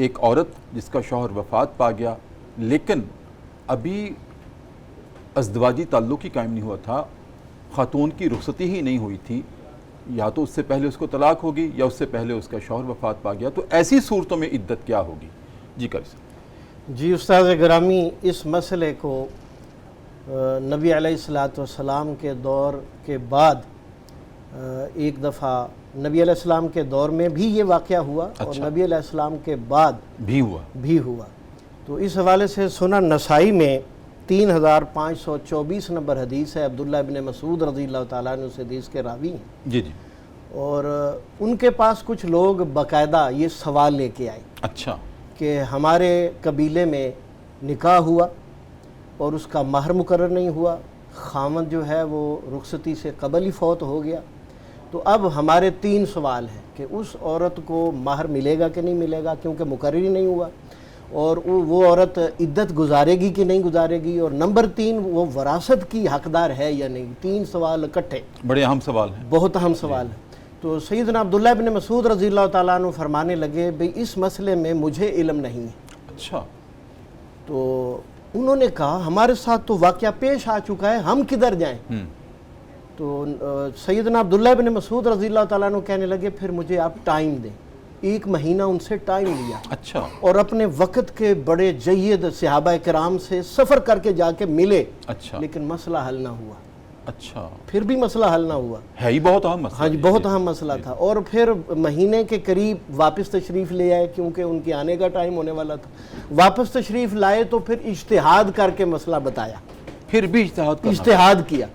ایک عورت جس کا شوہر وفات پا گیا لیکن ابھی ازدواجی تعلق ہی قائم نہیں ہوا تھا، خاتون کی رخصتی ہی نہیں ہوئی تھی، یا تو اس سے پہلے اس کو طلاق ہوگی یا اس سے پہلے اس کا شوہر وفات پا گیا، تو ایسی صورتوں میں عدت کیا ہوگی؟ جی قاری صاحب۔ جی استاد گرامی، اس مسئلے کو نبی علیہ السلام کے دور کے بعد ایک دفعہ نبی علیہ السلام کے دور میں بھی یہ واقعہ ہوا اور نبی علیہ السلام کے بعد بھی ہوا۔ تو اس حوالے سے سنن نسائی میں 3524 نمبر حدیث ہے، عبداللہ ابن مسعود رضی اللہ تعالیٰ عنہ سے حدیث کے راوی ہیں۔ جی جی۔ اور ان کے پاس کچھ لوگ باقاعدہ یہ سوال لے کے آئے اچھا، کہ ہمارے قبیلے میں نکاح ہوا اور اس کا مہر مقرر نہیں ہوا، خاوند جو ہے وہ رخصتی سے قبل ہی فوت ہو گیا، تو اب ہمارے 3 سوال ہیں کہ اس عورت کو مہر ملے گا کہ نہیں ملے گا کیونکہ مقرر ہی نہیں ہوا، اور وہ عورت عدت گزارے گی کہ نہیں گزارے گی، اور نمبر 3 وہ وراثت کی حقدار ہے یا نہیں۔ 3 سوال اکٹھے، بڑے اہم سوال ہیں، بہت اہم سوال ہیں۔ تو سیدنا عبداللہ ابن مسعود رضی اللہ تعالیٰ عنہ فرمانے لگے بھئی اس مسئلے میں مجھے علم نہیں ہے۔ اچھا، تو انہوں نے کہا ہمارے ساتھ تو واقعہ پیش آ چکا ہے، ہم کدھر جائیں؟ تو سیدنا عبداللہ ابن مسعود رضی اللہ تعالیٰ عنہ کہنے لگے پھر مجھے آپ ٹائم دیں۔ 1 مہینہ ان سے ٹائم لیا، اچھا، اور اپنے وقت کے بڑے جید صحابہ کرام سے سفر کر کے جا کے ملے، اچھا، لیکن مسئلہ حل نہ ہوا۔ اچھا، پھر بھی مسئلہ حل نہ ہوا، ہے ہی بہت اہم مسئلہ۔ ہاں جی، بہت اہم مسئلہ تھا۔ اور پھر مہینے کے قریب واپس تشریف لے آئے کیونکہ ان کے آنے کا ٹائم ہونے والا تھا۔ واپس تشریف لائے تو پھر اجتہاد کر کے مسئلہ بتایا، پھر بھی اجتہاد کیا،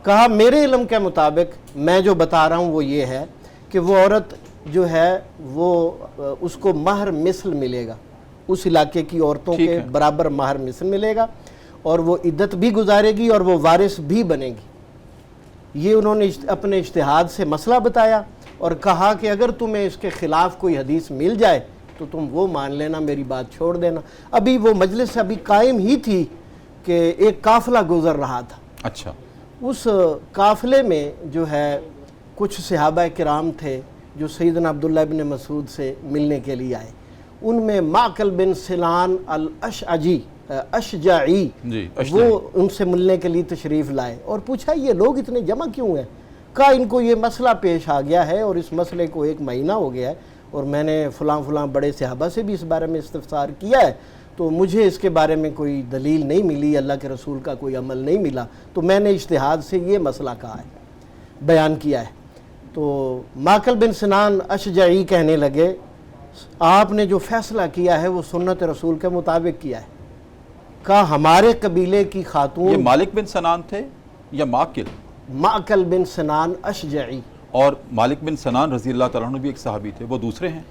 کہا میرے علم کے مطابق میں جو بتا رہا ہوں وہ یہ ہے کہ وہ عورت جو ہے وہ اس کو مہر مثل ملے گا، اس علاقے کی عورتوں کے برابر مہر مثل ملے گا، اور وہ عدت بھی گزارے گی اور وہ وارث بھی بنے گی۔ یہ انہوں نے اپنے اجتہاد سے مسئلہ بتایا اور کہا کہ اگر تمہیں اس کے خلاف کوئی حدیث مل جائے تو تم وہ مان لینا، میری بات چھوڑ دینا۔ ابھی وہ مجلس ابھی قائم ہی تھی کہ ایک قافلہ گزر رہا تھا۔ اچھا، اس قافلے میں جو ہے کچھ صحابہ کرام تھے جو سیدنا عبداللہ ابن مسعود سے ملنے کے لیے آئے۔ ان میں معقل بن سنان الاشجعی وہ ان سے ملنے کے لیے تشریف لائے اور پوچھا یہ لوگ اتنے جمع کیوں ہیں؟ کہا ان کو یہ مسئلہ پیش آ گیا ہے اور اس مسئلے کو 1 مہینہ ہو گیا ہے، اور میں نے فلاں بڑے صحابہ سے بھی اس بارے میں استفسار کیا ہے، تو مجھے اس کے بارے میں کوئی دلیل نہیں ملی، اللہ کے رسول کا کوئی عمل نہیں ملا، تو میں نے اجتہاد سے یہ مسئلہ کہا ہے، بیان کیا ہے۔ تو معقل بن سنان اشجعی کہنے لگے آپ نے جو فیصلہ کیا ہے وہ سنت رسول کے مطابق کیا ہے۔ کہا ہمارے قبیلے کی خاتون، یہ مالک بن سنان تھے یا معقل؟ معقل بن سنان اشجعی، اور مالک بن سنان رضی اللہ تعالیٰ عنہ بھی ایک صحابی تھے، وہ دوسرے ہیں؟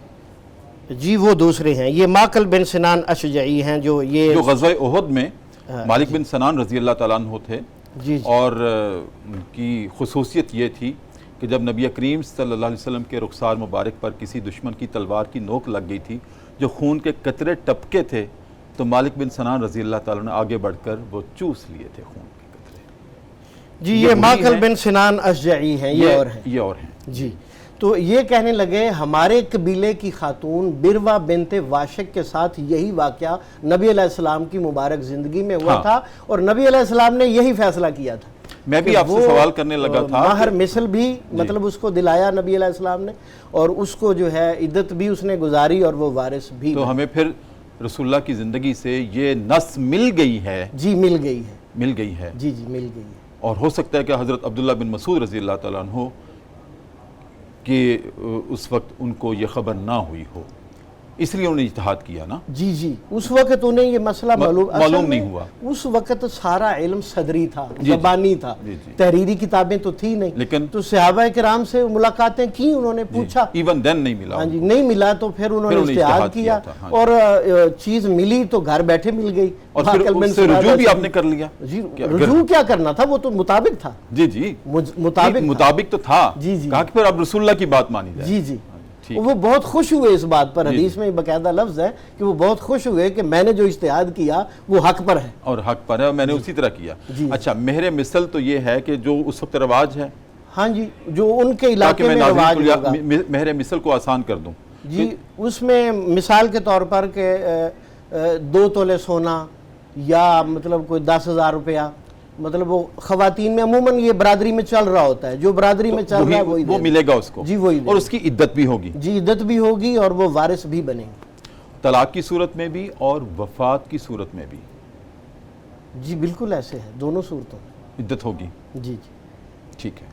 جی وہ دوسرے ہیں، یہ معقل بن سنان اشجعی ہیں جو غزوہ احد میں مالک بن سنان رضی اللہ تعالیٰ عنہ تھے، اور ان کی خصوصیت یہ تھی کہ جب نبی کریم صلی اللہ علیہ وسلم کے رخسار مبارک پر کسی دشمن کی تلوار کی نوک لگ گئی تھی، جو خون کے قطرے ٹپکے تھے، تو مالک بن سنان رضی اللہ تعالیٰ نے آگے بڑھ کر وہ چوس لیے تھے خون کے قطرے۔ جی یہ معقل بن سنان اشجعی ہیں، یہ اور ہیں جی۔ تو یہ کہنے لگے ہمارے قبیلے کی خاتون بروا بنت واشق کے ساتھ یہی واقعہ نبی علیہ السلام کی مبارک زندگی میں ہوا تھا، اور نبی علیہ السلام نے یہی فیصلہ کیا تھا۔ میں بھی آپ سے سوال کرنے لگا تھا، مہر مثل بھی مطلب اس کو دلایا نبی علیہ السلام نے، اور اس کو جو ہے عدت بھی اس نے گزاری اور وہ وارث بھی۔ تو ہمیں پھر رسول اللہ کی زندگی سے یہ نص مل گئی ہے؟ جی مل گئی ہے، مل گئی ہے، جی جی مل گئی ہے۔ اور ہو سکتا ہے کہ حضرت عبداللہ بن مسعود رضی اللہ تعالیٰ عنہ کہ اس وقت ان کو یہ خبر نہ ہوئی ہو، اس لیے انہوں نے اجتہاد کیا نا؟ جی جی، اس وقت انہیں یہ مسئلہ معلوم نہیں ہوا، اس وقت سارا علم صدری تھا، زبانی تھا، تحریری کتابیں تو تھی نہیں، لیکن تو صحابہ کرام سے ملاقاتیں کی، انہوں نے پوچھا، ایون دین نہیں ملا، ہاں جی نہیں ملا، تو پھر انہوں نے اجتہاد کیا اور چیز ملی تو گھر بیٹھے مل گئی، اور پھر اس سے رجوع بھی آپ نے کر لیا۔ جی رجوع کیا کرنا تھا، وہ تو مطابق تھا، جی جی مطابق تو تھا، کہا کہ پھر اب رسول اللہ کی بات مانی جائے۔ جی جی، وہ بہت خوش ہوئے اس بات پر، حدیث میں باقاعدہ لفظ ہے کہ وہ بہت خوش ہوئے کہ میں نے جو اجتہاد کیا وہ حق پر ہے، اور حق پر ہے، اور میں نے اسی طرح کیا۔ اچھا، مہر مثل تو یہ ہے کہ جو اس وقت رواج ہے، ہاں جی جو ان کے علاقے میں رواج ہوگا، مہر مثل کو آسان کر دوں جی اس میں مثال کے طور پر کہ 2 تولے سونا یا مطلب کوئی 10,000 روپیہ، مطلب وہ خواتین میں عموماً یہ برادری میں چل رہا ہوتا ہے، جو برادری میں چل رہا ہے وہی وہ ملے گا اس کو، جی وہی اور اس کی عدت بھی ہوگی، جی عدت بھی ہوگی اور وہ وارث بھی بنیں گے، طلاق کی صورت میں بھی اور وفات کی صورت میں بھی جی بالکل ایسے ہے، دونوں صورتوں میں عدت ہوگی۔ جی جی ٹھیک ہے۔